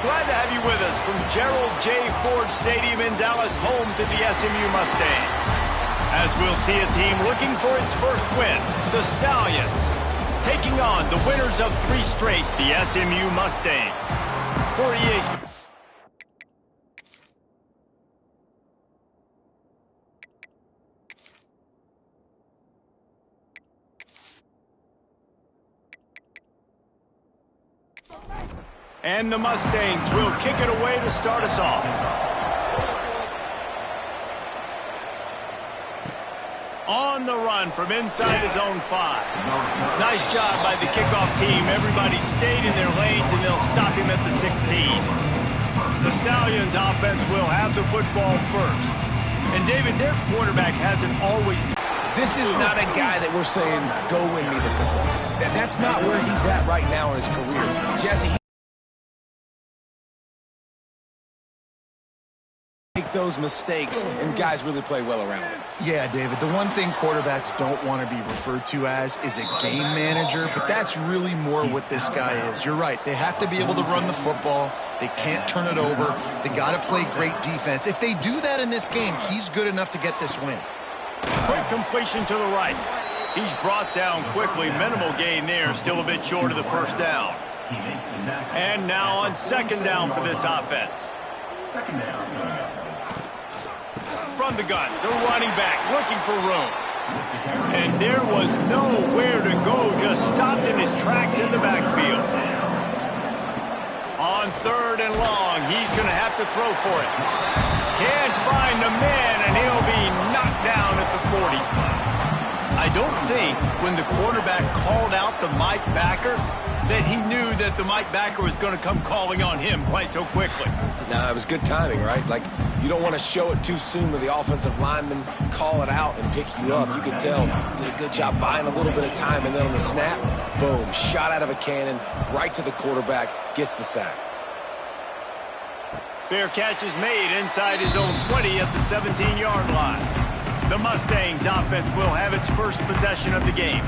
Glad to have you with us from Gerald J. Ford Stadium in Dallas, home to the SMU Mustangs. As we'll see a team looking for its first win, the Stallions, taking on the winners of 3 straight, the SMU Mustangs. For EA Sports. And the Mustangs will kick it away to start us off. On the run from inside his own 5. Nice job by the kickoff team. Everybody stayed in their lanes, and they'll stop him at the 16. The Stallions offense will have the football first. And, David, their quarterback hasn't always... This is not a guy that we're saying, go win me the football. That's not where he's at right now in his career. Jesse, make those mistakes, and guys really play well around him. Yeah, David, the one thing quarterbacks don't want to be referred to as is a game manager, but that's really more what this guy is. You're right. They have to be able to run the football. They can't turn it over. They got to play great defense. If they do that in this game, he's good enough to get this win. Quick completion to the right. He's brought down quickly. Minimal gain there. Still a bit short of the first down. And now on second down for this offense. From the gun, the running back looking for room. And there was nowhere to go. Just stopped in his tracks in the backfield. On third and long, he's going to have to throw for it. Can't find the man, and he'll be knocked down at the 40. I don't think when the quarterback called out the Mike backer that he knew that the Mike backer was going to come calling on him quite so quickly. Nah, it was good timing, right? Like, you don't want to show it too soon with the offensive lineman call it out and pick you up. You can tell, did a good job buying a little bit of time, and then on the snap, boom, shot out of a cannon, right to the quarterback, gets the sack. Fair catch is made inside his own 20 at the 17-yard line. The Mustangs offense will have its first possession of the game.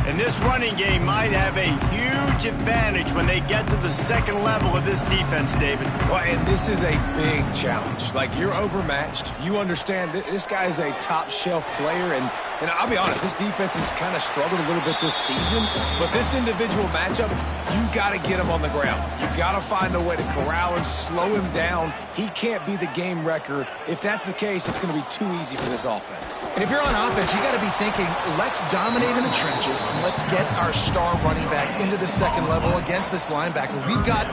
And this running game might have a huge advantage when they get to the second level of this defense, David. Well, and this is a big challenge. Like, you're overmatched. You understand this guy is a top-shelf player, and I'll be honest, this defense has kind of struggled a little bit this season, but this individual matchup, you got to get him on the ground. You got to find a way to corral him, slow him down. He can't be the game wrecker. If that's the case, it's going to be too easy for this offense. And if you're on offense, you got to be thinking, let's dominate in the trenches, and let's get our star running back into the second level against this linebacker. We've got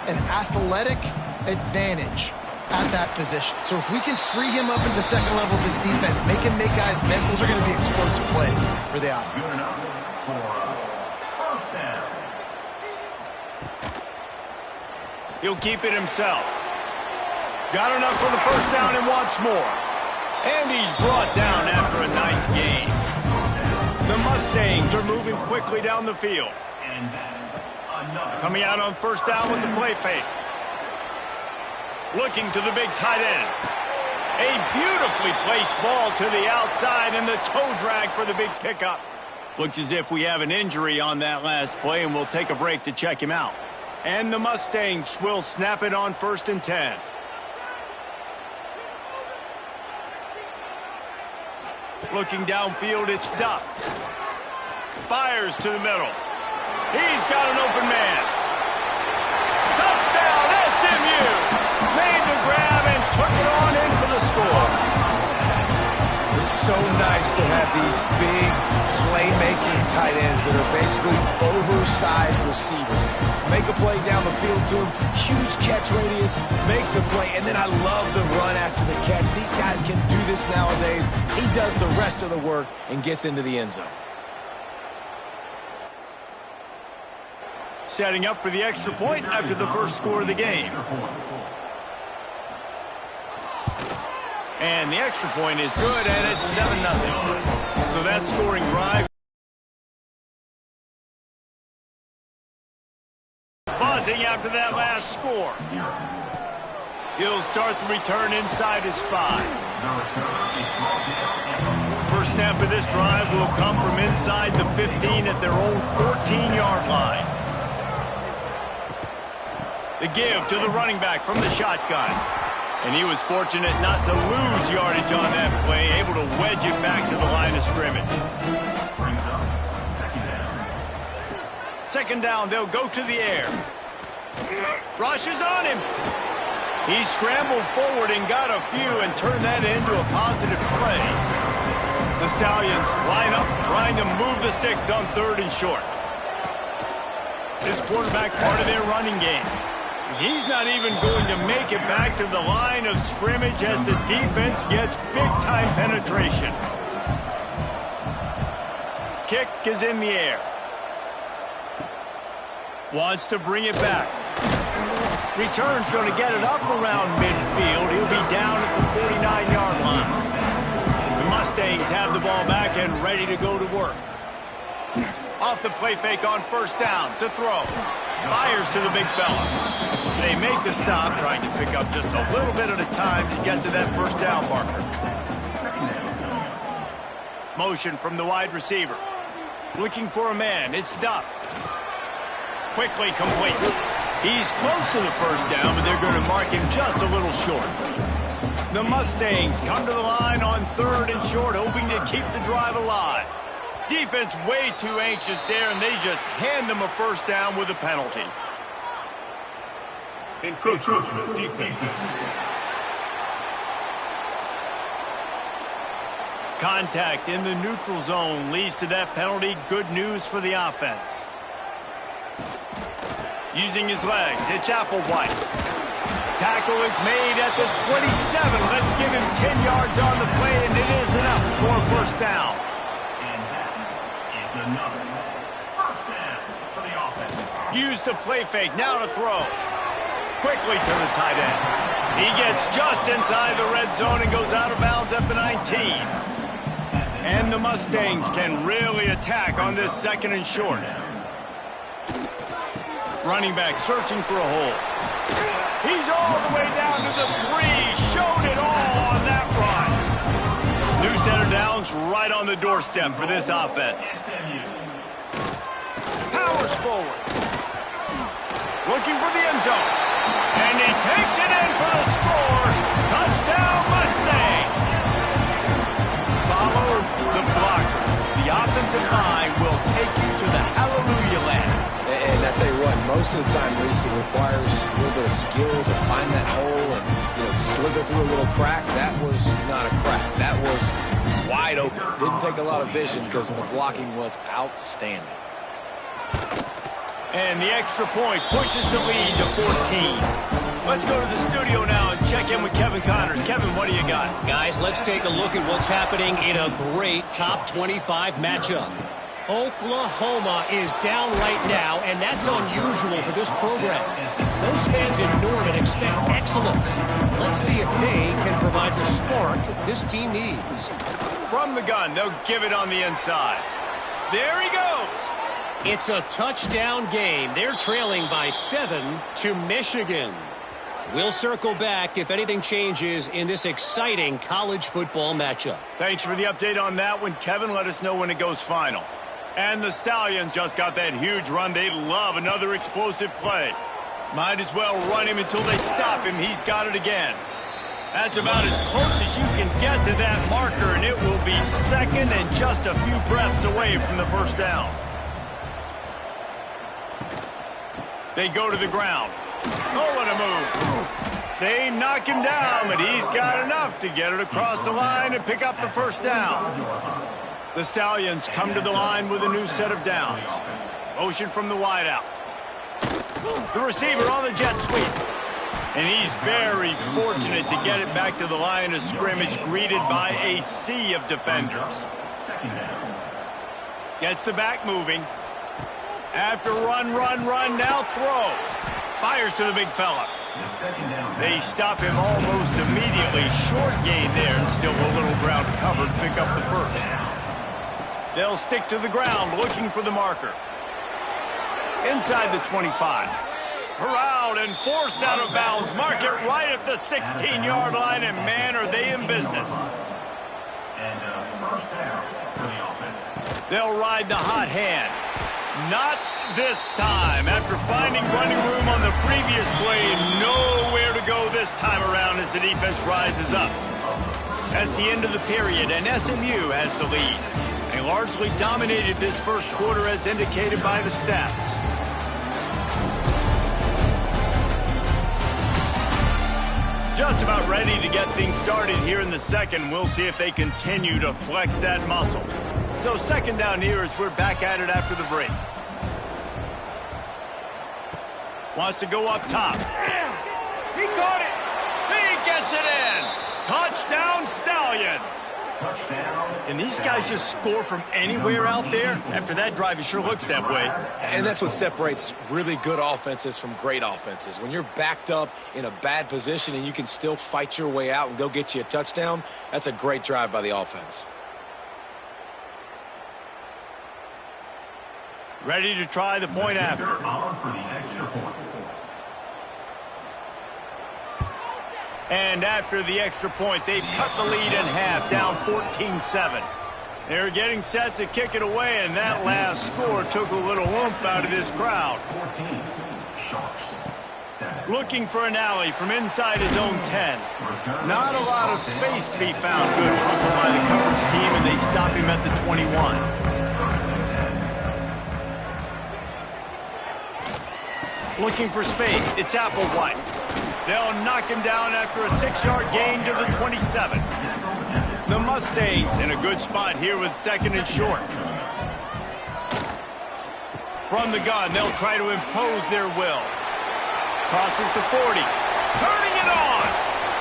an athletic advantage at that position. So if we can free him up into the second level of this defense, make him make guys miss, those are going to be explosive plays for the offense. He'll keep it himself. Got enough for the first down and wants more. And he's brought down after a nice gain. The Mustangs are moving quickly down the field. Coming out on first down with the play fake. Looking to the big tight end. A beautifully placed ball to the outside and the toe drag for the big pickup. Looks as if we have an injury on that last play, and we'll take a break to check him out. And the Mustangs will snap it on 1st and 10. Looking downfield, it's Duff. Fires to the middle. He's got an open man. Touchdown, SMU! Made the grab and took it on in for the score. It's so nice to have these big playmaking tight ends that are basically oversized receivers. Make a play down the field to him, huge catch radius, makes the play, and then I love the run after the catch. These guys can do this nowadays. He does the rest of the work and gets into the end zone. Setting up for the extra point after the first score of the game. And the extra point is good, and it's 7-0. So that scoring drive. Buzzing after that last score. He'll start the return inside his 5. First snap of this drive will come from inside the 15 at their own 14-yard line. The give to the running back from the shotgun. And he was fortunate not to lose yardage on that play, able to wedge it back to the line of scrimmage. Second down, they'll go to the air. Rush is on him. He scrambled forward and got a few and turned that into a positive play. The Stallions line up trying to move the sticks on 3rd and short. This quarterback part of their running game. He's not even going to make it back to the line of scrimmage as the defense gets big-time penetration. Kick is in the air. Wants to bring it back. Return's going to get it up around midfield. He'll be down at the 49-yard line. The Mustangs have the ball back and ready to go to work. Off the play fake on 1st down to throw. Fires to the big fella. They make the stop, trying to pick up just a little bit at a time to get to that 1st down marker. Motion from the wide receiver. Looking for a man. It's Duff. Quickly complete. He's close to the 1st down, but they're going to mark him just a little short. The Mustangs come to the line on 3rd and short, hoping to keep the drive alive. Defense way too anxious there, and they just hand them a 1st down with a penalty. Encroachment defense. Contact in the neutral zone leads to that penalty. Good news for the offense. Using his legs, it's Applewhite. Tackle is made at the 27. Let's give him 10 yards on the play, and it is enough for a 1st down. And that is another 1st down for the offense. Use the play fake, now to throw. Quickly to the tight end. He gets just inside the red zone and goes out of bounds at the 19. And the Mustangs can really attack on this 2nd and short. Running back searching for a hole. He's all the way down to the 3. Showed it all on that run. New center downs right on the doorstep for this offense. Powers forward. Looking for the end zone. And he takes it in for the score. Touchdown Mustangs. Follow the blocker. The offensive line will take you to the hallelujah land. And I tell you what, most of the time, Reese, it requires a little bit of skill to find that hole and slither through a little crack. That was not a crack. That was wide open. Didn't take a lot of vision because the blocking was outstanding. And the extra point pushes the lead to 14. Let's go to the studio now and check in with Kevin Connors. Kevin, what do you got? Guys, let's take a look at what's happening in a great top 25 matchup. Oklahoma is down right now, and that's unusual for this program. Those fans in Norman expect excellence. Let's see if they can provide the spark this team needs. From the gun, they'll give it on the inside. There he goes. It's a touchdown game. They're trailing by 7 to Michigan. We'll circle back if anything changes in this exciting college football matchup. Thanks for the update on that one, Kevin. Let us know when it goes final. And the Stallions just got that huge run. They love another explosive play. Might as well run him until they stop him. He's got it again. That's about as close as you can get to that marker, and it will be 2nd and just a few breaths away from the 1st down. They go to the ground. Oh, what a move. They knock him down, but he's got enough to get it across the line and pick up the 1st down. The Stallions come to the line with a new set of downs. Motion from the wideout. The receiver on the jet sweep. And he's very fortunate to get it back to the line of scrimmage, greeted by a sea of defenders. Gets the back moving. After run, now throw. Fires to the big fella. They stop him almost immediately. Short gain there, and still a little ground to cover to pick up the 1st. They'll stick to the ground, looking for the marker. Inside the 25. Corralled and forced out of bounds. Mark it right at the 16-yard line, and man, are they in business. And 1st down for the offense. They'll ride the hot hand. Not this time. After finding running room on the previous play, nowhere to go this time around as the defense rises up. That's the end of the period, and SMU has the lead. They largely dominated this first quarter as indicated by the stats. Just about ready to get things started here in the second. We'll see if they continue to flex that muscle. So second down here as we're back at it after the break. Wants to go up top. He caught it. He gets it in. Touchdown, Stallions. Can these guys just score from anywhere out there? After that drive, it sure looks that way. And that's what separates really good offenses from great offenses. When you're backed up in a bad position and you can still fight your way out and go get you a touchdown, that's a great drive by the offense. Ready to try the point after. And after the extra point, they've cut the lead in half, down 14-7. They're getting set to kick it away, and that last score took a little oomph out of this crowd. Looking for an alley from inside his own 10. Not a lot of space to be found. Good hustle by the coverage team, and they stop him at the 21. Looking for space. It's Applewhite. They'll knock him down after a 6-yard gain to the 27. The Mustangs in a good spot here with second and short. From the gun, they'll try to impose their will. Crosses to 40. Turning it on.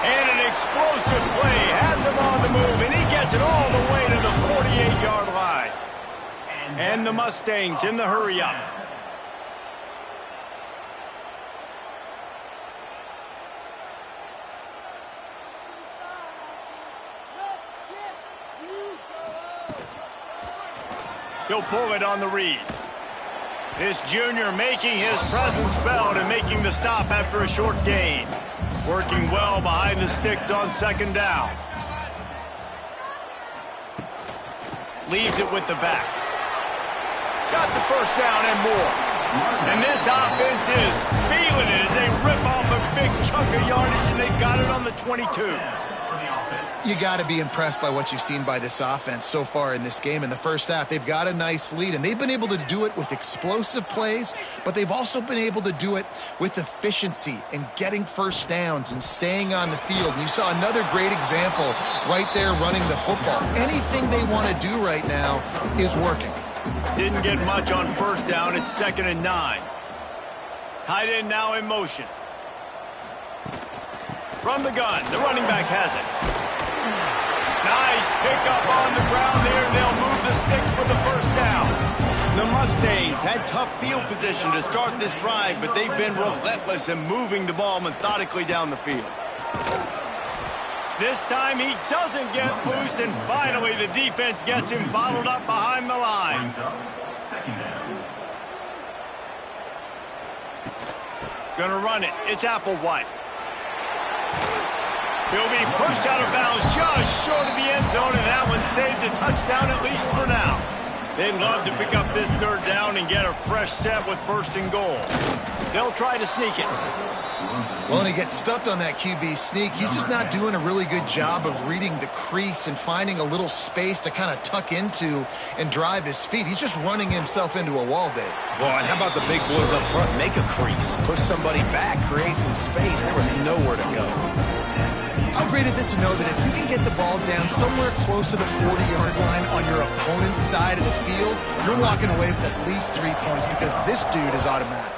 And an explosive play has him on the move, and he gets it all the way to the 48-yard line. And the Mustangs in the hurry-up. He'll pull it on the read. This junior making his presence felt and making the stop after a short gain. Working well behind the sticks on second down. Leaves it with the back. Got the first down and more. And this offense is feeling it as they rip off a big chunk of yardage, and they got it on the 22. You got to be impressed by what you've seen by this offense so far in this game. In the first half, they've got a nice lead, and they've been able to do it with explosive plays, but they've also been able to do it with efficiency and getting first downs and staying on the field. And you saw another great example right there running the football. Anything they want to do right now is working. Didn't get much on first down. It's 2nd and 9. Tight end now in motion. From the gun, the running back has it. Nice pickup on the ground there. They'll move the sticks for the first down. The Mustangs had tough field position to start this drive, but they've been relentless in moving the ball methodically down the field. This time he doesn't get loose, and finally the defense gets him bottled up behind the line. Gonna run it. It's Applewhite. He'll be pushed out of bounds just short of the end zone, and that one saved a touchdown at least for now. They'd love to pick up this third down and get a fresh set with 1st and goal. They'll try to sneak it. Well, and he gets stuffed on that QB sneak. He's just not doing a really good job of reading the crease and finding a little space to kind of tuck into and drive his feet. He's just running himself into a wall, Dave. Well, and how about the big boys up front? Make a crease, push somebody back, create some space. There was nowhere to go. How great is it to know that if you can get the ball down somewhere close to the 40-yard line on your opponent's side of the field, you're walking away with at least 3 points because this dude is automatic.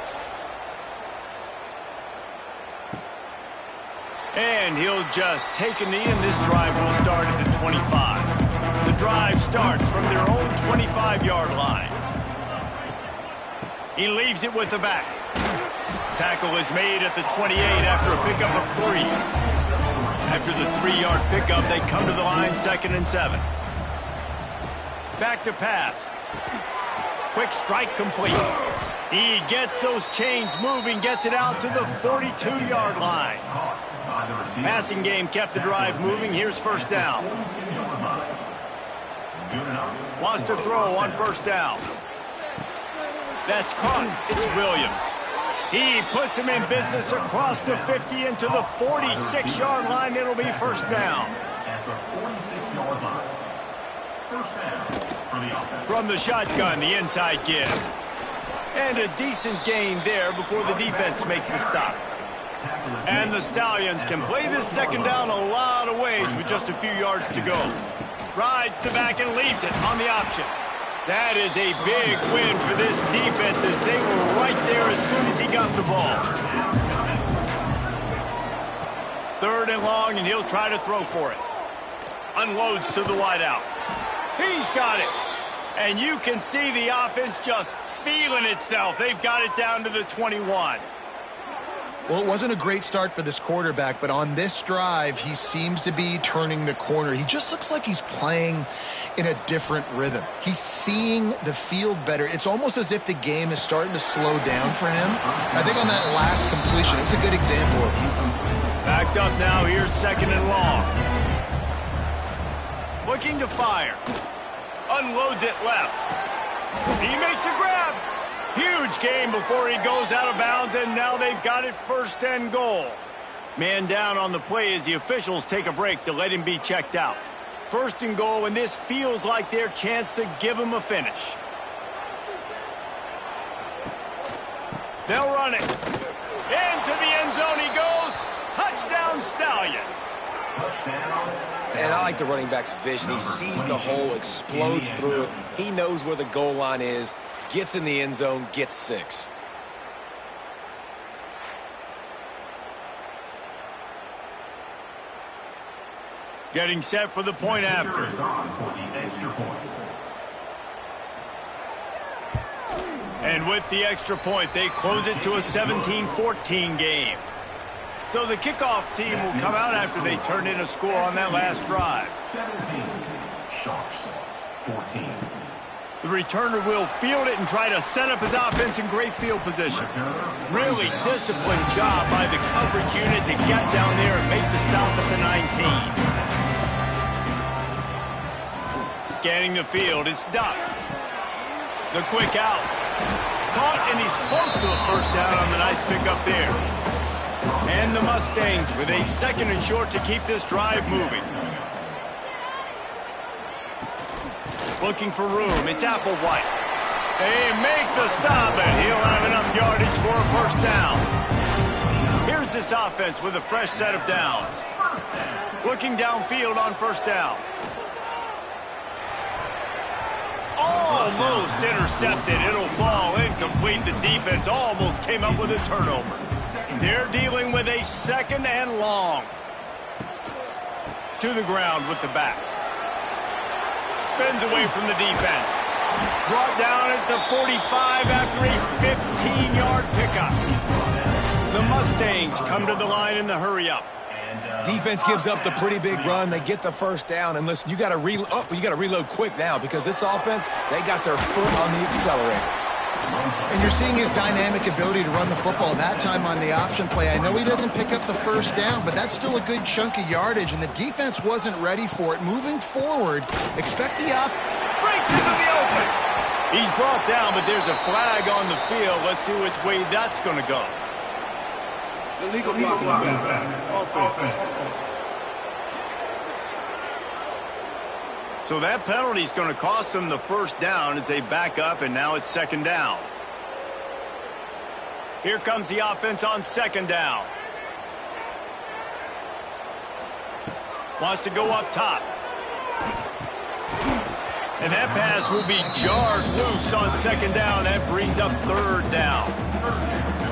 And he'll just take a knee, and this drive will start at the 25. The drive starts from their own 25-yard line. He leaves it with the back. Tackle is made at the 28 after a pickup of 3. After the 3-yard pickup, they come to the line, 2nd and 7. Back to pass. Quick strike complete. He gets those chains moving, gets it out to the 42-yard line. Passing game kept the drive moving. Here's 1st down. Wants to throw on 1st down. That's caught. It's Williams. He puts him in business across the 50 into the 46-yard line. It'll be first down. At the 46-yard line. First down for the offense. From the shotgun, the inside give. And a decent gain there before the defense makes the stop. And the Stallions can play this second down a lot of ways with just a few yards to go. Rides the back and leaves it on the option. That is a big win for this defense as they were right there as soon as he got the ball. Third and long, and he'll try to throw for it. Unloads to the wideout. He's got it. And you can see the offense just feeling itself. They've got it down to the 21. Well, it wasn't a great start for this quarterback, but on this drive, he seems to be turning the corner. He just looks like he's playing in a different rhythm. He's seeing the field better. It's almost as if the game is starting to slow down for him. I think on that last completion, it was a good example of it. Backed up now, here's second and long. Looking to fire. Unloads it left. He makes a grab. Huge gain before he goes out of bounds, and now they've got it first and goal. Man down on the play as the officials take a break to let him be checked out. First and goal, and this feels like their chance to give him a finish. They'll run it. Into the end zone he goes. Touchdown, Stallions. And I like the running back's vision. He sees the hole, explodes through it. He knows where the goal line is. Gets in the end zone, gets 6. Getting set for the point after. And with the extra point, they close it to a 17-14 game. So the kickoff team will come out after they turn in a score on that last drive. 17, Sharks, 14. The returner will field it and try to set up his offense in great field position. Really disciplined job by the coverage unit to get down there and make the stop at the 19. Scanning the field, it's Duck. The quick out. Caught, and he's close to a first down on the nice pickup there. And the Mustangs with a second and short to keep this drive moving. Looking for room. It's Applewhite. They make the stop, and he'll have enough yardage for a first down. Here's this offense with a fresh set of downs. Looking downfield on first down. Almost intercepted. It'll fall incomplete. The defense almost came up with a turnover. They're dealing with a second and long. To the ground with the back. Spins away from the defense. Brought down at the 45 after a 15-yard pickup. The Mustangs come to the line in the hurry-up. Defense gives up the pretty big run. They get the first down. And listen, you got to reload quick now because this offense, they got their foot on the accelerator. And you're seeing his dynamic ability to run the football, that time on the option play. I know he doesn't pick up the first down, but that's still a good chunk of yardage, and the defense wasn't ready for it. Moving forward, expect the breaks into the open. He's brought down, but there's a flag on the field. Let's see which way that's going to go. Illegal blocking back. Offense. So that penalty is going to cost them the first down as they back up, and now it's second down. Here comes the offense on second down. Wants to go up top. And that pass will be jarred loose on second down. That brings up third down.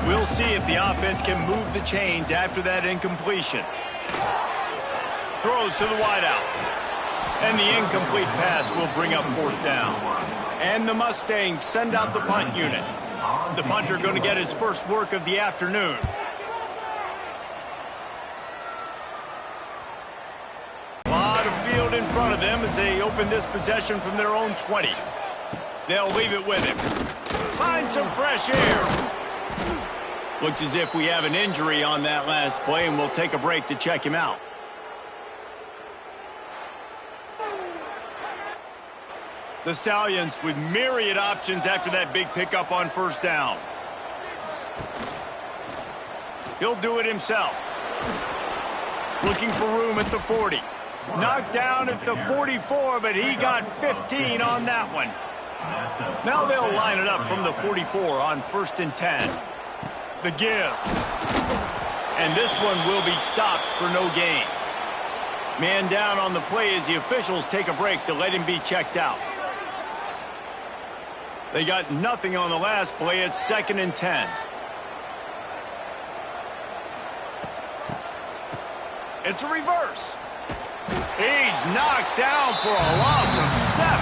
We'll see if the offense can move the chains after that incompletion. Throws to the wideout. And the incomplete pass will bring up fourth down. And the Mustangs send out the punt unit. The punter going to get his first work of the afternoon. A lot of field in front of them as they open this possession from their own 20. They'll leave it with him. Find some fresh air. Looks as if we have an injury on that last play, and we'll take a break to check him out. The Stallions with myriad options after that big pickup on first down. He'll do it himself. Looking for room at the 40. Knocked down at the 44, but he got 15 on that one. Now they'll line it up from the 44 on 1st and 10. The give. And this one will be stopped for no gain. Man down on the play as the officials take a break to let him be checked out. They got nothing on the last play. It's 2nd and 10. It's a reverse. He's knocked down for a loss of 7.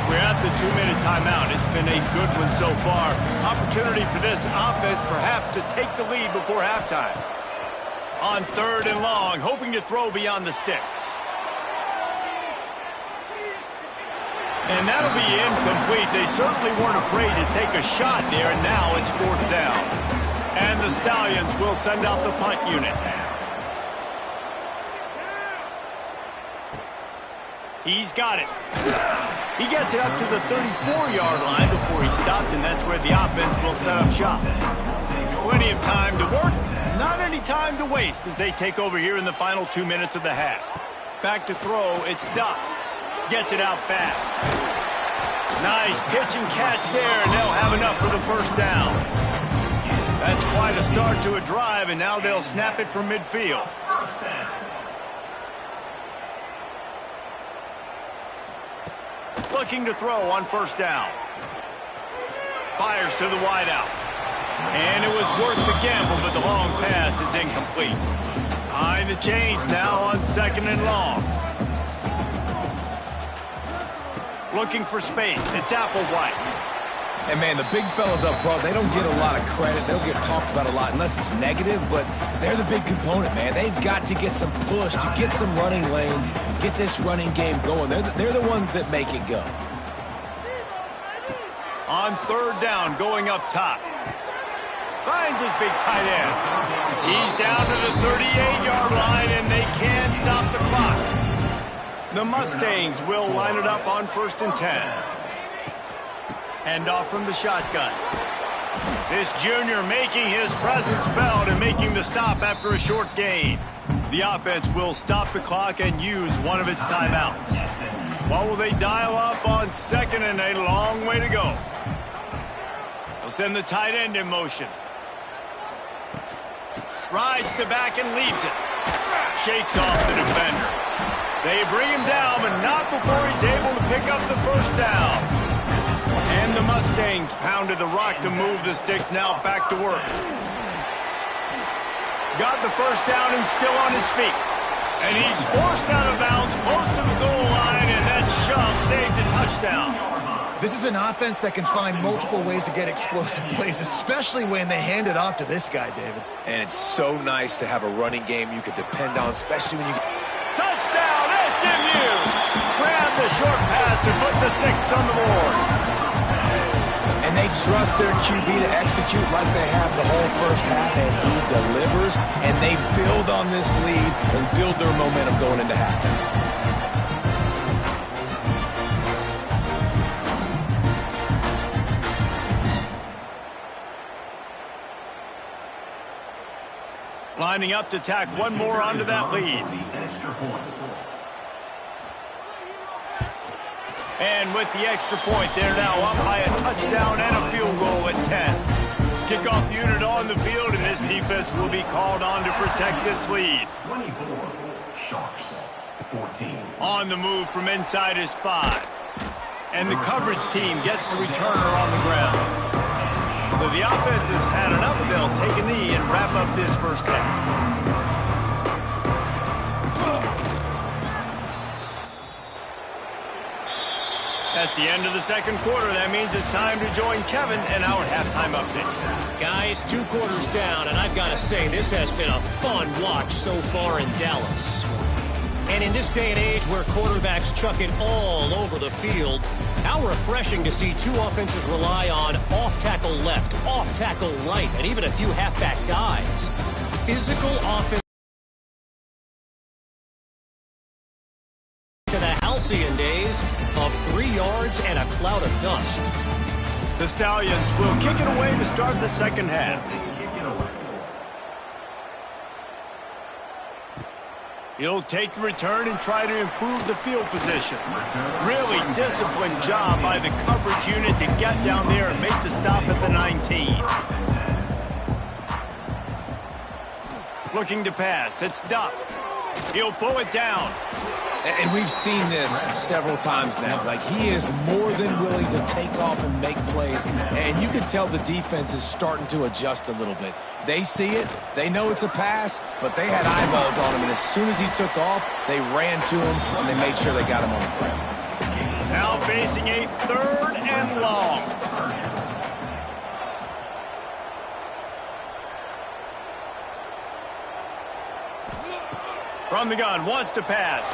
We're at the 2-minute timeout. It's been a good one so far. Opportunity for this offense perhaps to take the lead before halftime. On 3rd and long, hoping to throw beyond the sticks. And that'll be incomplete. They certainly weren't afraid to take a shot there, and now it's 4th down. And the Stallions will send out the punt unit. He's got it. He gets it up to the 34-yard line before he stopped, and that's where the offense will set up shop. Plenty of time to work, not any time to waste as they take over here in the final 2 minutes of the half. Back to throw, it's Duff. Gets it out fast. Nice pitch and catch there, and they'll have enough for the first down. That's quite a start to a drive, and now they'll snap it from midfield. Looking to throw on 1st down. Fires to the wideout. And it was worth the gamble, but the long pass is incomplete. Behind the chains now on 2nd and long. Looking for space. It's Applewhite. And, man, the big fellas up front, they don't get a lot of credit. They'll get talked about a lot unless it's negative, but they're the big component, man. They've got to get some push, to get some running lanes, get this running game going. They're the ones that make it go. On 3rd down, going up top. Finds his big tight end. He's down to the 38-yard line, and they can't stop the clock. The Mustangs will line it up on 1st and 10. Hand off from the shotgun. This junior making his presence felt and making the stop after a short gain. The offense will stop the clock and use one of its timeouts. What will they dial up on 2nd and a long way to go? They'll send the tight end in motion. Rides to back and leaves it. Shakes off the defender. They bring him down, but not before he's able to pick up the first down. And the Mustangs pounded the rock to move the sticks, now back to work. Got the first down and still on his feet. And he's forced out of bounds close to the goal line, and that shove saved a touchdown. This is an offense that can find multiple ways to get explosive plays, especially when they hand it off to this guy, David. And it's so nice to have a running game you can depend on, especially when you... Touchdown, SMU! Grab the short pass to put the 6 on the board. And they trust their QB to execute like they have the whole first half, and he delivers, and they build on this lead and build their momentum going into halftime. Lining up to tack one more onto that lead. And with the extra point, they're now up by a touchdown and a field goal at 10. Kickoff unit on the field, and this defense will be called on to protect this lead. 24, Sharks, 14. On the move from inside is 5. And the coverage team gets the returner on the ground. So the offense has had enough, and they'll take a knee and wrap up this first half. That's the end of the second quarter. That means it's time to join Kevin and our halftime update. Guys, 2 quarters down, and I've got to say, this has been a fun watch so far in Dallas. And in this day and age where quarterbacks chuck it all over the field, how refreshing to see 2 offenses rely on off-tackle left, off-tackle right, and even a few halfback dives. Physical offense to the halcyon days of 3 3 yards and a cloud of dust. The Stallions will kick it away to start the second half. He'll take the return and try to improve the field position. Really disciplined job by the coverage unit to get down there and make the stop at the 19. Looking to pass. It's Duff. He'll pull it down. And we've seen this several times now. Like, he is more than willing to take off and make plays. And you can tell the defense is starting to adjust a little bit. They see it. They know it's a pass, but they had eyeballs on him. And as soon as he took off, they ran to him, and they made sure they got him on the ground. Now facing a 3rd and long. From the gun, wants to pass.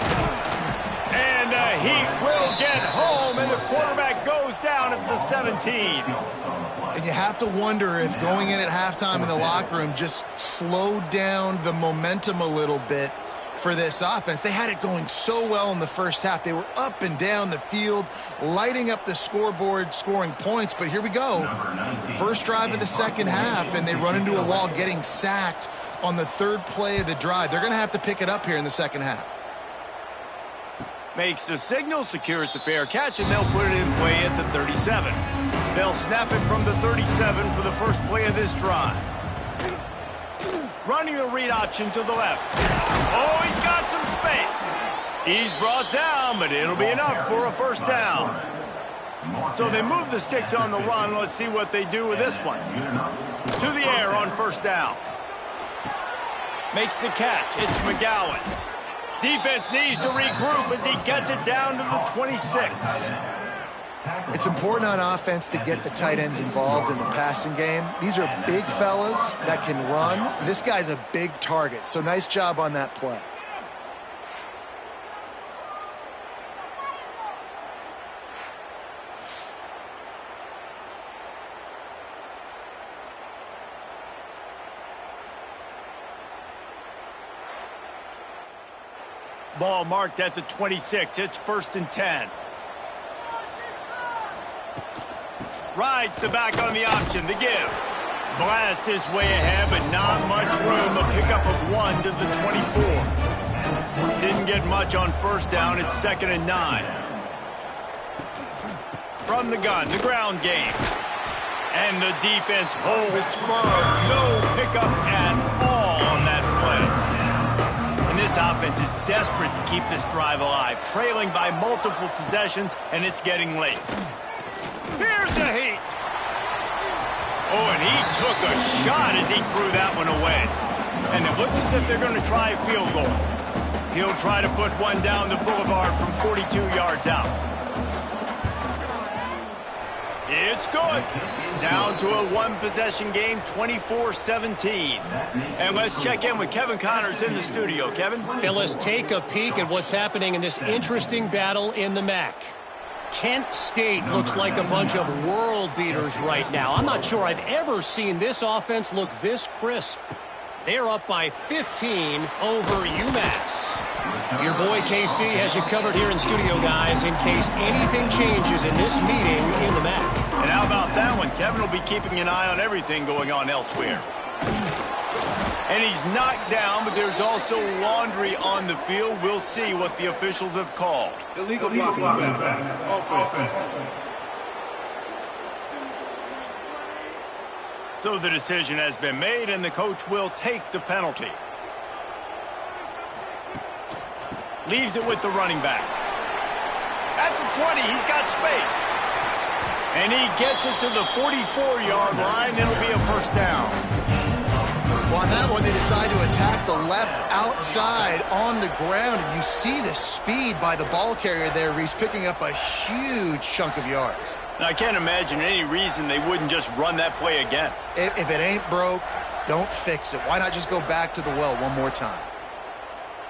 And he will get home, and the quarterback goes down at the 17. And you have to wonder if going in at halftime in the locker room just slowed down the momentum a little bit for this offense. They had it going so well in the first half. They were up and down the field, lighting up the scoreboard, scoring points. But here we go. First drive of the second half, and they run into a wall, getting sacked on the 3rd play of the drive. They're going to have to pick it up here in the second half. Makes the signal, secures the fair catch, and they'll put it in play at the 37. They'll snap it from the 37 for the first play of this drive. Running the read option to the left. Oh, he's got some space. He's brought down, but it'll be enough for a first down. So they move the sticks on the run. Let's see what they do with this one. To the air on first down. Makes the catch. It's McGowan. Defense needs to regroup as he gets it down to the 26. It's important on offense to get the tight ends involved in the passing game. These are big fellas that can run. This guy's a big target, so nice job on that play. Ball marked at the 26. It's 1st and 10. Rides the back on the option. The give. Blast his way ahead, but not much room. A pickup of 1 to the 24. Didn't get much on first down. It's 2nd and 9. From the gun, the ground game. And the defense holds firm. No pickup at all on that play. And this offense is desperate to keep this drive alive, trailing by multiple possessions, and it's getting late. Here's the heat. Oh, and he took a shot as he threw that one away. And it looks as if they're going to try a field goal. He'll try to put one down the boulevard from 42 yards out. It's good. Down to a 1-possession game, 24-17. And let's check in with Kevin Connors in the studio. Kevin? Phyllis, take a peek at what's happening in this interesting battle in the MAC. Kent State looks like a bunch of world beaters right now. I'm not sure I've ever seen this offense look this crisp. They're up by 15 over UMass. Your boy KC has you covered here in studio, guys, in case anything changes in this meeting in the MAC. And how about that one? Kevin will be keeping an eye on everything going on elsewhere. And he's knocked down, but there's also laundry on the field. We'll see what the officials have called. Illegal blocking back. Offense. So the decision has been made, and the coach will take the penalty. Leaves it with the running back. At the 20, he's got space. And he gets it to the 44-yard line. It'll be a first down. Well, on that one, they decide to attack the left outside on the ground. And you see the speed by the ball carrier there. He's picking up a huge chunk of yards. Now, I can't imagine any reason they wouldn't just run that play again. If it ain't broke, don't fix it. Why not just go back to the well one more time?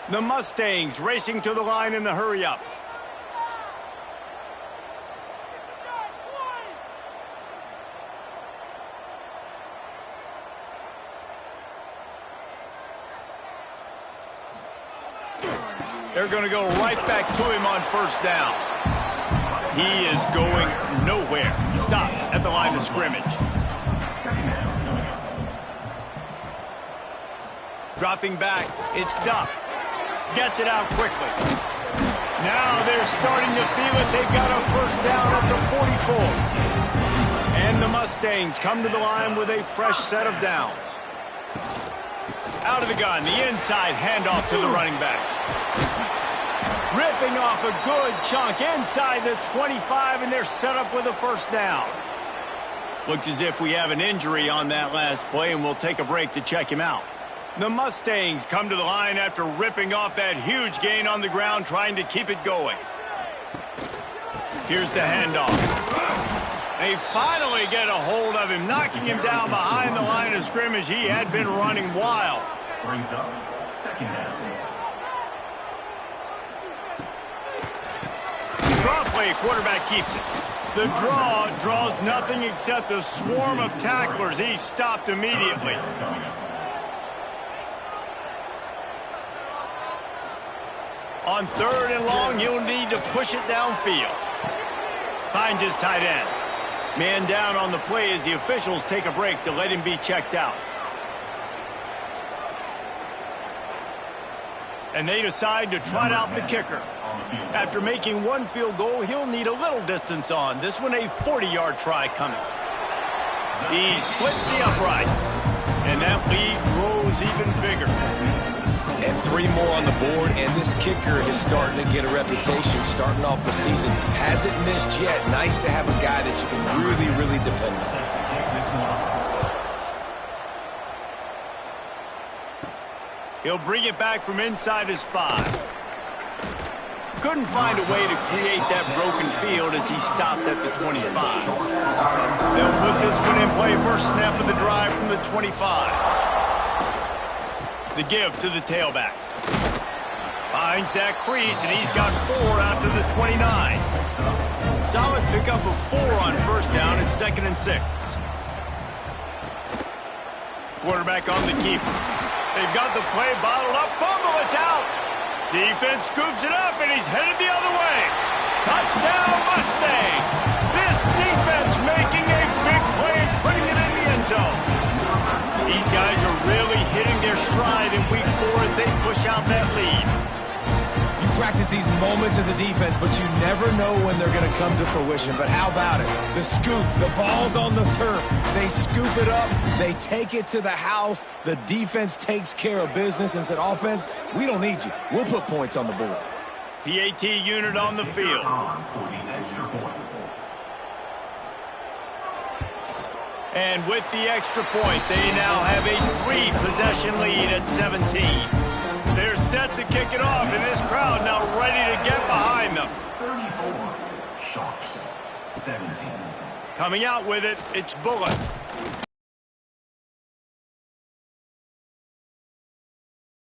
The Mustangs racing to the line in the hurry-up. They're going to go right back to him on first down. He is going nowhere. Stop at the line of scrimmage. Dropping back, it's Duff. Gets it out quickly. Now they're starting to feel it. They've got a first down at the 44. And the Mustangs come to the line with a fresh set of downs. Out of the gun, the inside handoff to the running back. Ripping off a good chunk inside the 25, and they're set up with a first down. Looks as if we have an injury on that last play, and we'll take a break to check him out. The Mustangs come to the line after ripping off that huge gain on the ground, trying to keep it going. Here's the handoff. They finally get a hold of him, knocking him down behind the line of scrimmage. He had been running wild. Brings up second down. Draw play, quarterback keeps it. The draw draws nothing except a swarm of tacklers. He's stopped immediately. On third and long, he'll need to push it downfield. Finds his tight end. Man down on the play as the officials take a break to let him be checked out. And they decide to trot out the kicker. After making one field goal, he'll need a little distance on. This one a 40-yard try coming. He splits the uprights. And that lead grows even bigger. And 3 more on the board, and this kicker is starting to get a reputation starting off the season. Hasn't missed yet. Nice to have a guy that you can really, really depend on. He'll bring it back from inside his 5. Couldn't find a way to create that broken field as he stopped at the 25. They'll put this one in play. First snap of the drive from the 25. The give to the tailback. Finds that crease, and he's got 4 out to the 29. Solid pickup of 4 on first down and 2nd and 6. Quarterback on the keeper. They've got the play bottled up. Fumble, it's out. Defense scoops it up, and he's headed the other way. Touchdown, Mustangs. This defense making a big play and putting it in the end zone. These guys are really hitting their stride in week 4 as they push out that lead. You practice these moments as a defense, but you never know when they're going to come to fruition. But how about it? The scoop, the ball's on the turf. They scoop it up. They take it to the house. The defense takes care of business and said, offense, we don't need you. We'll put points on the board. PAT unit on the field. And with the extra point, they now have a 3-possession lead at 17. They're set to kick it off, and this crowd now ready to get behind them. 34, Sharks, 17. Coming out with it, it's Bullock.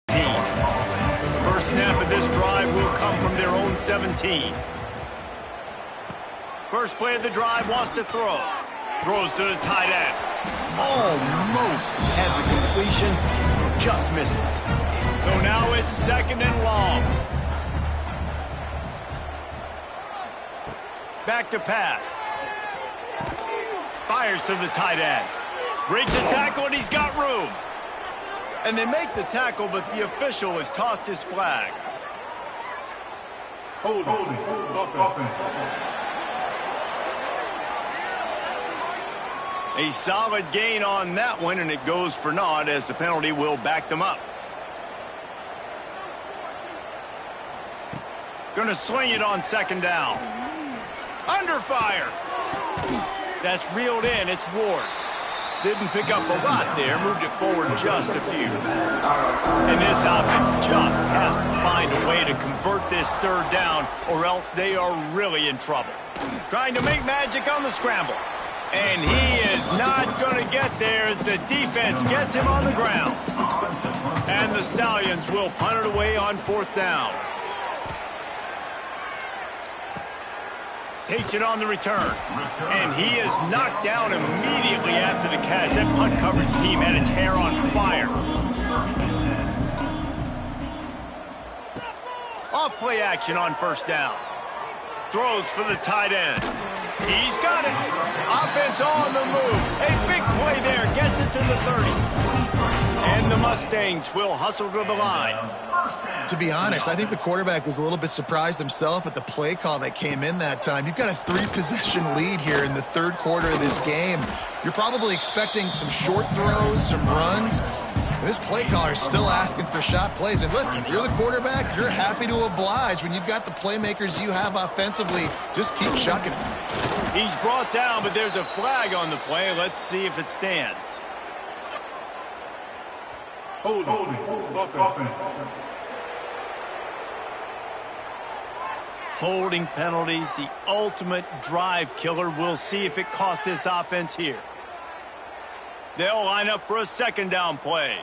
First snap of this drive will come from their own 17. First play of the drive, wants to throw. Throws to the tight end. Almost had the completion, just missed it. So now it's 2nd and long. Back to pass. Fires to the tight end. Breaks a tackle, and he's got room. And they make the tackle, but the official has tossed his flag. Hold offense. A solid gain on that one, and it goes for naught as the penalty will back them up. Going to swing it on 2nd down. Under fire. That's reeled in. It's Ward. Didn't pick up a lot there. Moved it forward just a few. And this offense just has to find a way to convert this 3rd down, or else they are really in trouble. Trying to make magic on the scramble. And he is not going to get there as the defense gets him on the ground. And the Stallions will punt it away on 4th down. Takes it on the return. And he is knocked down immediately after the catch. That punt coverage team had its hair on fire. Off play action on 1st down. throws for the tight end. He's got it. Offense on the move. A big play there. Gets it to the 30. And the Mustangs will hustle to the line. To be honest, I think the quarterback was a little bit surprised himself at the play call that came in that time. You've got a 3-possession lead here in the third quarter of this game. You're probably expecting some short throws, some runs. And this play caller is still asking for shot plays. And listen, if you're the quarterback, you're happy to oblige when you've got the playmakers you have offensively. Just keep chucking it. He's brought down, but there's a flag on the play. Let's see if it stands. Holding. Offense. Holding penalties, the ultimate drive killer. We'll see if it costs this offense here. They'll line up for a second down play.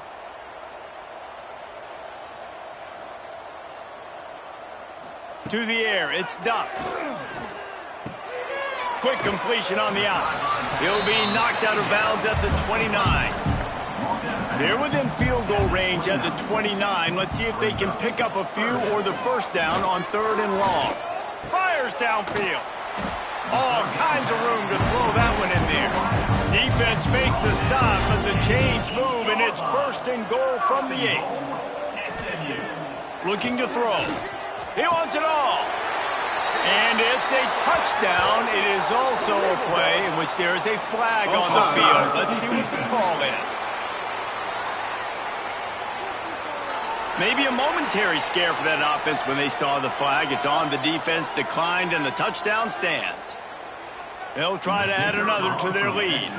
To the air, it's Duff. Quick completion on the out. He'll be knocked out of bounds at the 29. They're within field goal range at the 29. Let's see if they can pick up a few or the first down on 3rd and long. Fires downfield. All kinds of room to throw that one in there. Defense makes a stop, but the chains move, and it's 1st and goal from the 8. Looking to throw. He wants it all. And it's a touchdown. It is also a play in which there is a flag on the field. Let's see what the call is. Maybe a momentary scare for that offense when they saw the flag. It's on. The defense declined, and the touchdown stands. They'll try to add another to their lead.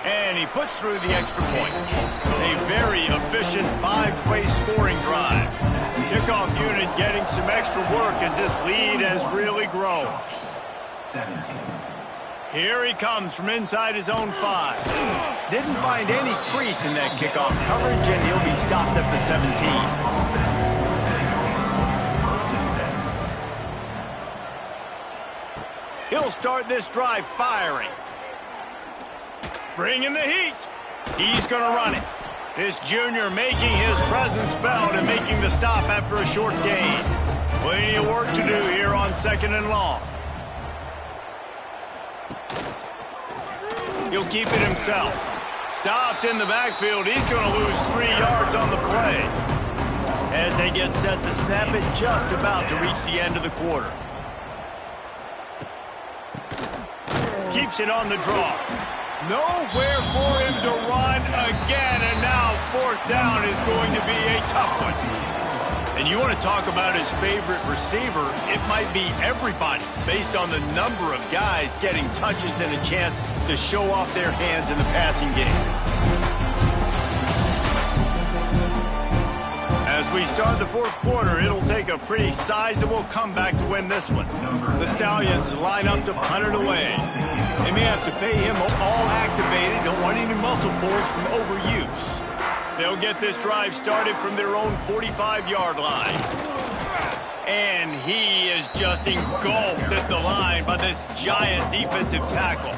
And he puts through the extra point. A very efficient 5-play scoring drive. Kickoff unit getting some extra work as this lead has really grown. 17. Here he comes from inside his own 5. Didn't find any crease in that kickoff coverage, and he'll be stopped at the 17. He'll start this drive firing. Bringing the heat. He's going to run it. This junior making his presence felt and making the stop after a short gain. Plenty of work to do here on 2nd and long. He'll keep it himself. Stopped in the backfield. He's going to lose 3 yards on the play. As they get set to snap it, just about to reach the end of the quarter. Keeps it on the draw. Nowhere for him to run again, and now 4th down is going to be a tough one. And you want to talk about his favorite receiver, it might be everybody, based on the number of guys getting touches and a chance to show off their hands in the passing game. As we start the 4th quarter, it'll take a pretty sizable comeback to win this one. The Stallions line up to punt it away. They may have to pay him all activated. Don't want any muscle pulls from overuse. They'll get this drive started from their own 45-yard line. And he is just engulfed at the line by this giant defensive tackle.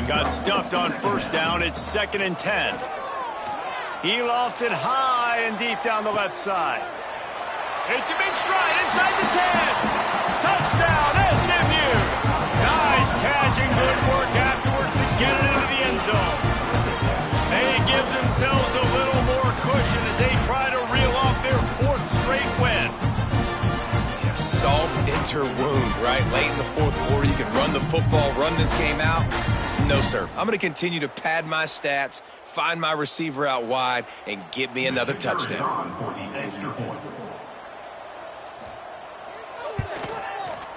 Got stuffed on 1st down. It's 2nd and 10. He lofts it high and deep down the left side. It's a big stride inside the 10. Touchdown, SMU. Nice catch and good work afterwards to get it into the end zone. They give themselves a little more cushion as they try to reel off their 4th straight win. Yeah, salt into her wound, right? Late in the 4th quarter, you can run the football, run this game out. No, sir. I'm going to continue to pad my stats, find my receiver out wide, and get me another touchdown.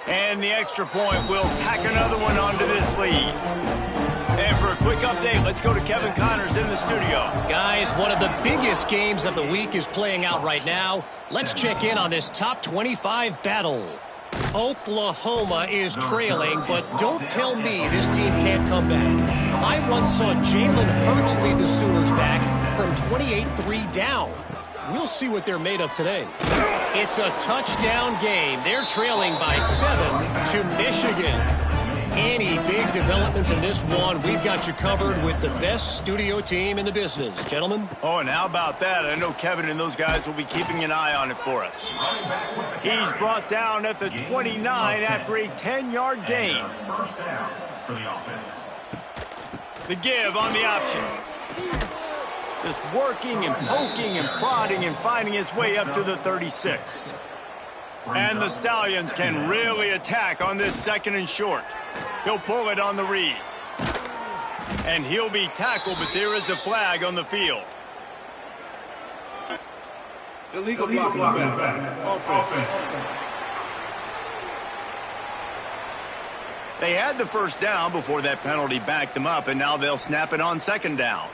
And the extra point will tack another one onto this lead. And for a quick update, let's go to Kevin Connors in the studio. Guys, one of the biggest games of the week is playing out right now. Let's check in on this top 25 battle. Oklahoma is trailing, but don't tell me this team can't come back. I once saw Jalen Hurts lead the Sooners back from 28-3 down. We'll see what they're made of today. It's a touchdown game. They're trailing by 7 to Michigan. any big developments in this one, we've got you covered with the best studio team in the business. Gentlemen? Oh, and how about that? I know Kevin and those guys will be keeping an eye on it for us. He's brought down at the 29 after a 10-yard gain. First down for the offense. The give on the option. Just working and poking and prodding and finding his way up to the 36. And the Stallions can really attack on this 2nd and short. He'll pull it on the read. And he'll be tackled, but there is a flag on the field. Illegal blocking back. Offense. They had the first down before that penalty backed them up, and now they'll snap it on 2nd down.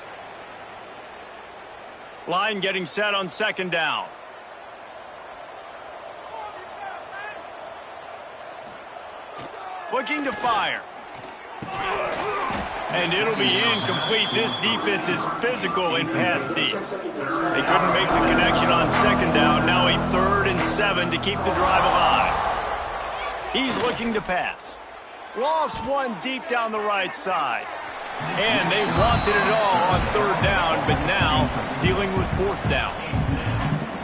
Line getting set on 2nd down. Looking to fire. And it'll be incomplete. This defense is physical in pass deep. They couldn't make the connection on 2nd down. Now a 3rd and 7 to keep the drive alive. He's looking to pass. Lofts one deep down the right side. And they wanted it all on 3rd down, but now dealing with 4th down.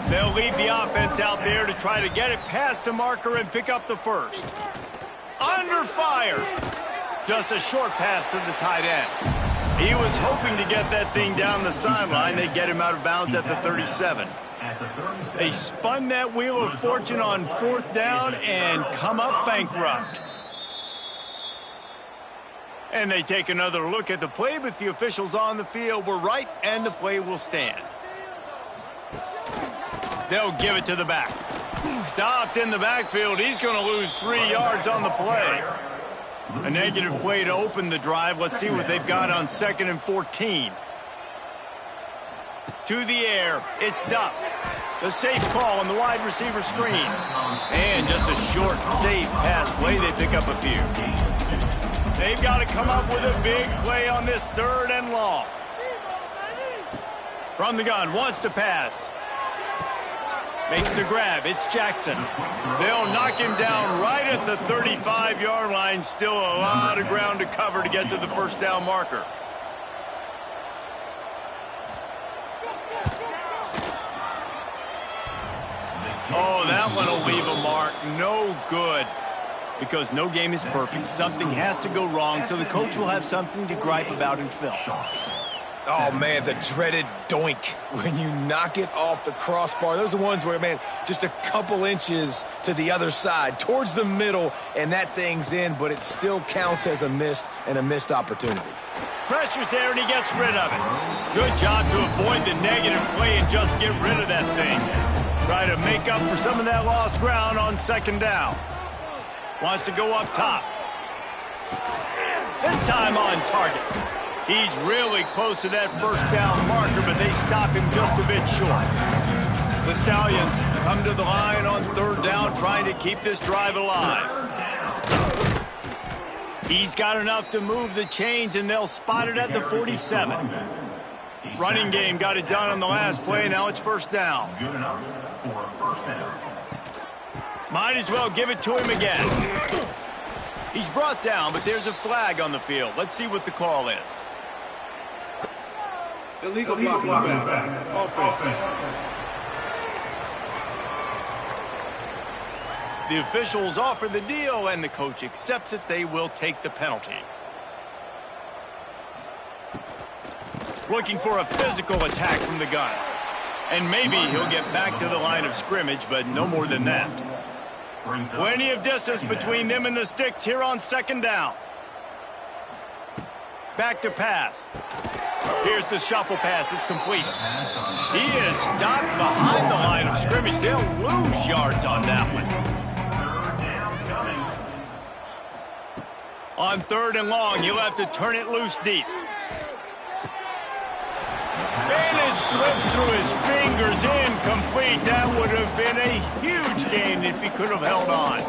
They'll leave the offense out there to try to get it past the marker and pick up the first. Under fire. Just a short pass to the tight end. He was hoping to get that thing down the sideline. They get him out of bounds at the 37. They spun that wheel of fortune on 4th down and come up bankrupt. And they take another look at the play, but the officials on the field were right, and the play will stand. They'll give it to the back. Stopped in the backfield. He's going to lose 3 yards on the play. A negative play to open the drive. Let's see what they've got on 2nd and 14. To the air. It's Duff. The safe call on the wide receiver screen. And just a short, safe pass play. They pick up a few. They've got to come up with a big play on this 3rd and long. From the gun, wants to pass. Makes the grab. It's Jackson. They'll knock him down right at the 35-yard line. Still a lot of ground to cover to get to the 1st down marker. Oh, that one will leave a mark. No good. Because no game is perfect. Something has to go wrong, so the coach will have something to gripe about in film. Oh, man, the dreaded doink when you knock it off the crossbar. Those are ones where, man, just a couple inches to the other side, towards the middle, and that thing's in, but it still counts as a missed opportunity. Pressure's there, and he gets rid of it. Good job to avoid the negative play and just get rid of that thing. Try to make up for some of that lost ground on 2nd down. Wants to go up top. This time on target. He's really close to that 1st down marker, but they stop him just a bit short. The Stallions come to the line on 3rd down, trying to keep this drive alive. He's got enough to move the chains, and they'll spot it at the 47. Running game got it done on the last play. Now it's 1st down. Good enough for a 1st down. Might as well give it to him again. He's brought down, but there's a flag on the field. Let's see what the call is. Illegal blocking back. Offense. The officials offer the deal, and the coach accepts it. They will take the penalty. Looking for a physical attack from the gun. And maybe he'll get back to the line of scrimmage, but no more than that. Plenty of distance between them and the sticks here on 2nd down. Back to pass. Here's the shuffle pass. It's complete. He is stopped behind the line of scrimmage. They'll lose yards on that one. On 3rd and long, he'll have to turn it loose deep. And it slips through his fingers, incomplete. That would have been a huge gain if he could have held on.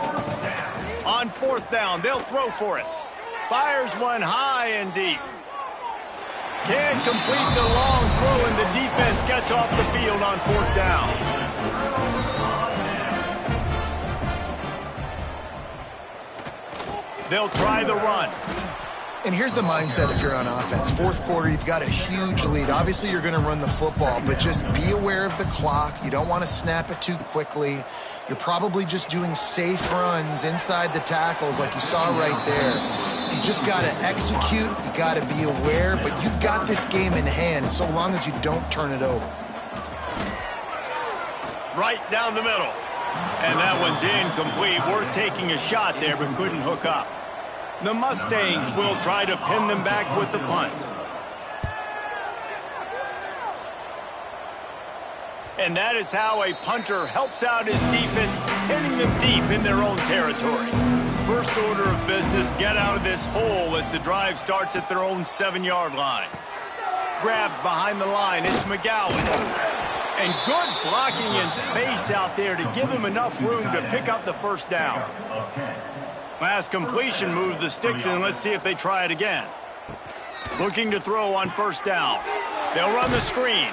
On 4th down, they'll throw for it. Fires one high and deep. Can't complete the long throw, and the defense gets off the field on 4th down. They'll try the run. And here's the mindset if you're on offense. Fourth quarter, you've got a huge lead. Obviously, you're going to run the football, but just be aware of the clock. You don't want to snap it too quickly. You're probably just doing safe runs inside the tackles like you saw right there. You just got to execute. You got to be aware, but you've got this game in hand so long as you don't turn it over. Right down the middle. And that one's incomplete. Worth taking a shot there, but couldn't hook up. The Mustangs will try to pin them back with the punt. And that is how a punter helps out his defense, pinning them deep in their own territory. First order of business, get out of this hole as the drive starts at their own 7-yard line. Grabbed behind the line, it's McGowan. And good blocking in space out there to give him enough room to pick up the first down. Last completion moved the sticks in. Let's see if they try it again. Looking to throw on first down. They'll run the screen.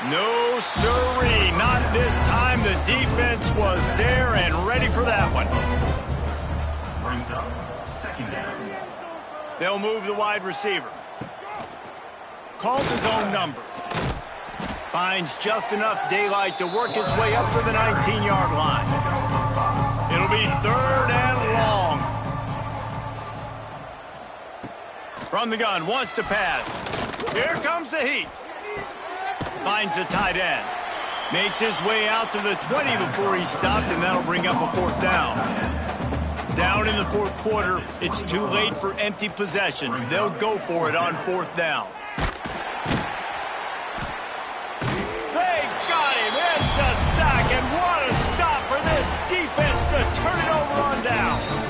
No, sirree. Not this time. The defense was there and ready for that one. Brings up second down. They'll move the wide receiver. Calls his own number. Finds just enough daylight to work his way up to the 19-yard line. It'll be third and long. From the gun, wants to pass. Here comes the heat. Finds the tight end. Makes his way out to the 20 before he stopped, and that'll bring up a fourth down. Down in the fourth quarter, it's too late for empty possessions. They'll go for it on fourth down. It's a sack, and what a stop for this defense to turn it over on downs.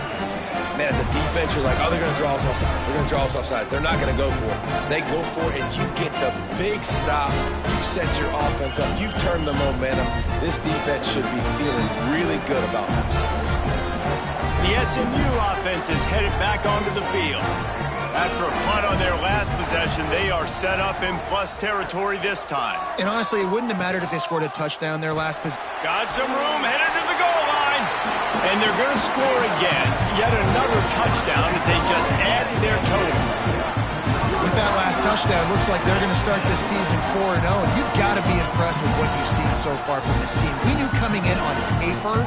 Man, as a defense, you're like, oh, they're going to draw us offside. They're going to draw us offside. They're not going to go for it. They go for it, and you get the big stop. You've set your offense up. You've turned the momentum. This defense should be feeling really good about themselves. The SMU offense is headed back onto the field. After a punt on their last possession, they are set up in plus territory this time. And honestly, it wouldn't have mattered if they scored a touchdown their last possession. Got some room, headed to the goal line. And they're going to score again. Yet another touchdown as they just added their total. With that last touchdown, looks like they're going to start this season 4-0. And you've got to be impressed with what you've seen so far from this team. We knew coming in on paper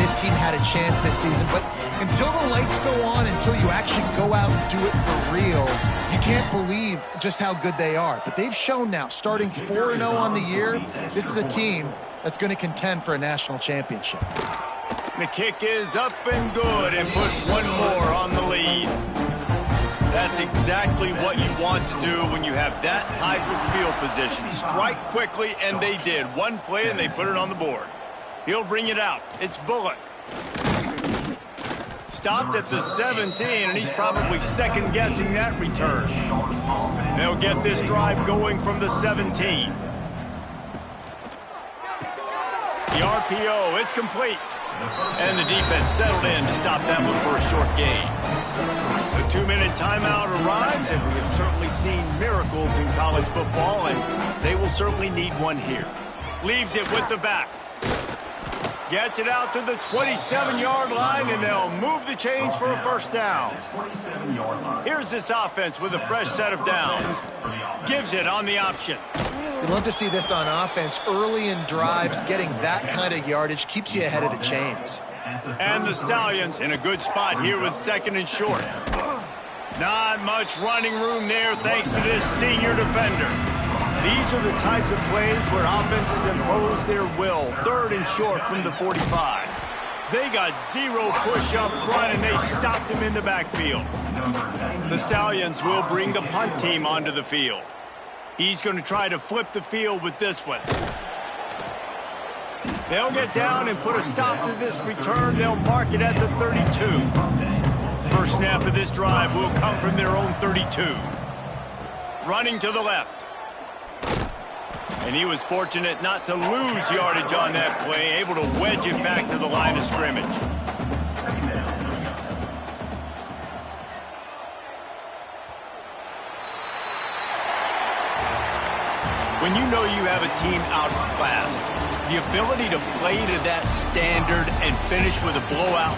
this team had a chance this season, but until the lights go on, until you actually go out and do it for real, you can't believe just how good they are. But they've shown now, starting 4-0 on the year, this is a team that's going to contend for a national championship. The kick is up and good, and put one more on the lead. That's exactly what you want to do when you have that type of field position. Strike quickly, and they did. One play, and they put it on the board. He'll bring it out. It's Bullock. Stopped at the 17, and he's probably second-guessing that return. They'll get this drive going from the 17. The RPO, it's complete. And the defense settled in to stop that one for a short gain. The 2-minute timeout arrives, and we have certainly seen miracles in college football, and they will certainly need one here. Leaves it with the back. Gets it out to the 27-yard line, and they'll move the chains for a first down. Here's this offense with a fresh set of downs. Gives it on the option. You'd love to see this on offense. Early in drives, getting that kind of yardage keeps you ahead of the chains. And the Stallions in a good spot here with second and short. Not much running room there thanks to this senior defender. These are the types of plays where offenses impose their will. Third and short from the 45. They got zero push up front, and they stopped him in the backfield. The Stallions will bring the punt team onto the field. He's going to try to flip the field with this one. They'll get down and put a stop to this return. They'll mark it at the 32. First snap of this drive will come from their own 32. Running to the left. And he was fortunate not to lose yardage on that play, able to wedge it back to the line of scrimmage. When you know you have a team outclassed, the ability to play to that standard and finish with a blowout